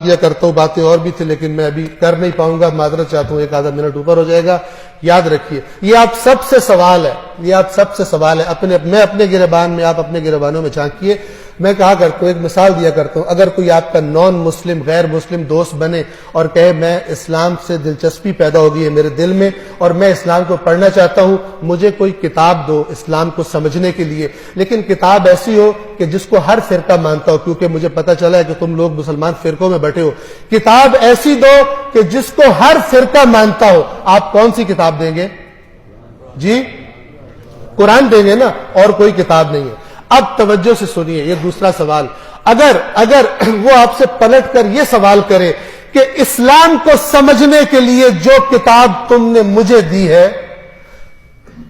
یہ کرتا ہوں، باتیں اور بھی تھی لیکن میں ابھی کر نہیں پاؤں گا، معذرت چاہتا ہوں، ایک آدھا منٹ اوپر ہو جائے گا۔ یاد رکھیے یہ آپ سب سے سوال ہے، یہ آپ سب سے سوال ہے، میں اپنے گریبان میں، آپ اپنے گریبانوں میں جھانکیے۔ میں کہا کرتا ہوں، ایک مثال دیا کرتا ہوں، اگر کوئی آپ کا نان مسلم غیر مسلم دوست بنے اور کہے میں اسلام سے دلچسپی پیدا ہوگی ہے میرے دل میں اور میں اسلام کو پڑھنا چاہتا ہوں، مجھے کوئی کتاب دو اسلام کو سمجھنے کے لیے، لیکن کتاب ایسی ہو کہ جس کو ہر فرقہ مانتا ہو، کیونکہ مجھے پتہ چلا ہے کہ تم لوگ مسلمان فرقوں میں بیٹھے ہو، کتاب ایسی دو کہ جس کو ہر فرقہ مانتا ہو۔ آپ کون سی کتاب دیں گے؟ جی قرآن دیں گے نا، اور کوئی کتاب نہیں ہے۔ اب توجہ سے سنیے یہ دوسرا سوال، اگر وہ آپ سے پلٹ کر یہ سوال کرے کہ اسلام کو سمجھنے کے لیے جو کتاب تم نے مجھے دی ہے،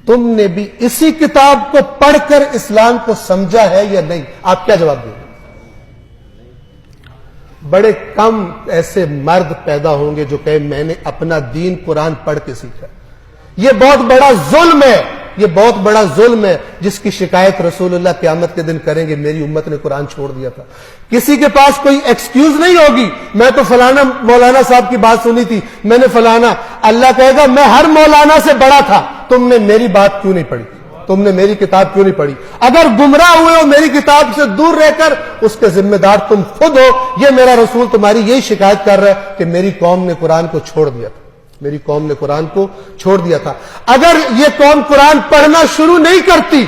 تم نے بھی اسی کتاب کو پڑھ کر اسلام کو سمجھا ہے یا نہیں؟ آپ کیا جواب دیں گے؟ بڑے کم ایسے مرد پیدا ہوں گے جو کہے میں نے اپنا دین قرآن پڑھ کے سیکھا۔ یہ بہت بڑا ظلم ہے، یہ بہت بڑا ظلم ہے جس کی شکایت رسول اللہ قیامت کے دن کریں گے، میری امت نے قرآن چھوڑ دیا تھا۔ کسی کے پاس کوئی ایکسکیوز نہیں ہوگی، میں تو فلانا مولانا صاحب کی بات سنی تھی، میں نے فلانا، اللہ کہے گا میں ہر مولانا سے بڑا تھا، تم نے میری بات کیوں نہیں پڑھی، تم نے میری کتاب کیوں نہیں پڑھی؟ اگر گمراہ ہوئے ہو میری کتاب سے دور رہ کر، اس کے ذمہ دار تم خود ہو۔ یہ میرا رسول تمہاری یہی شکایت کر رہا ہے کہ میری قوم نے قرآن کو چھوڑ دیا تھا، میری قوم نے قرآن کو چھوڑ دیا تھا۔ اگر یہ قوم قرآن پڑھنا شروع نہیں کرتی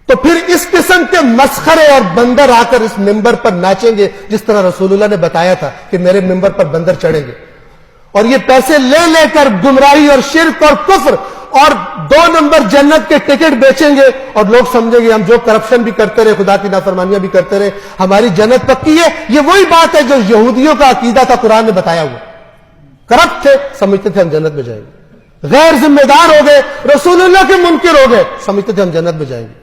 تو پھر اس قسم کے مسخرے اور بندر آ کر اس ممبر پر ناچیں گے، جس طرح رسول اللہ نے بتایا تھا کہ میرے ممبر پر بندر چڑھیں گے، اور یہ پیسے لے لے کر گمراہی اور شرک اور کفر اور 2 نمبر جنت کے ٹکٹ بیچیں گے، اور لوگ سمجھیں گے ہم جو کرپشن بھی کرتے رہے، خدا کی نافرمانیاں بھی کرتے رہے، ہماری جنت پکی ہے۔ یہ وہی بات ہے جو یہودیوں کا عقیدہ تھا، قرآن نے بتایا ہوا۔ کرپٹ تھے، سمجھتے تھے ہم جنت میں جائیں گے، غیر ذمہ دار ہو گئے، رسول اللہ کے منکر ہو گئے، سمجھتے تھے ہم جنت میں جائیں گے۔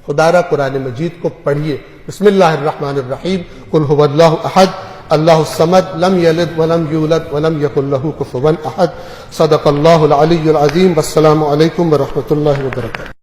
خدا را قرآن مجید کو پڑھیے۔ بسم اللہ الرحمن الرحیم، قل هو اللہ احد اللہ الصمد لم یلد ولم یولد ولم یکن له کفوا احد۔ صدق اللہ العلی العظیم۔ والسلام علیکم ورحمۃ اللہ وبرکاتہ۔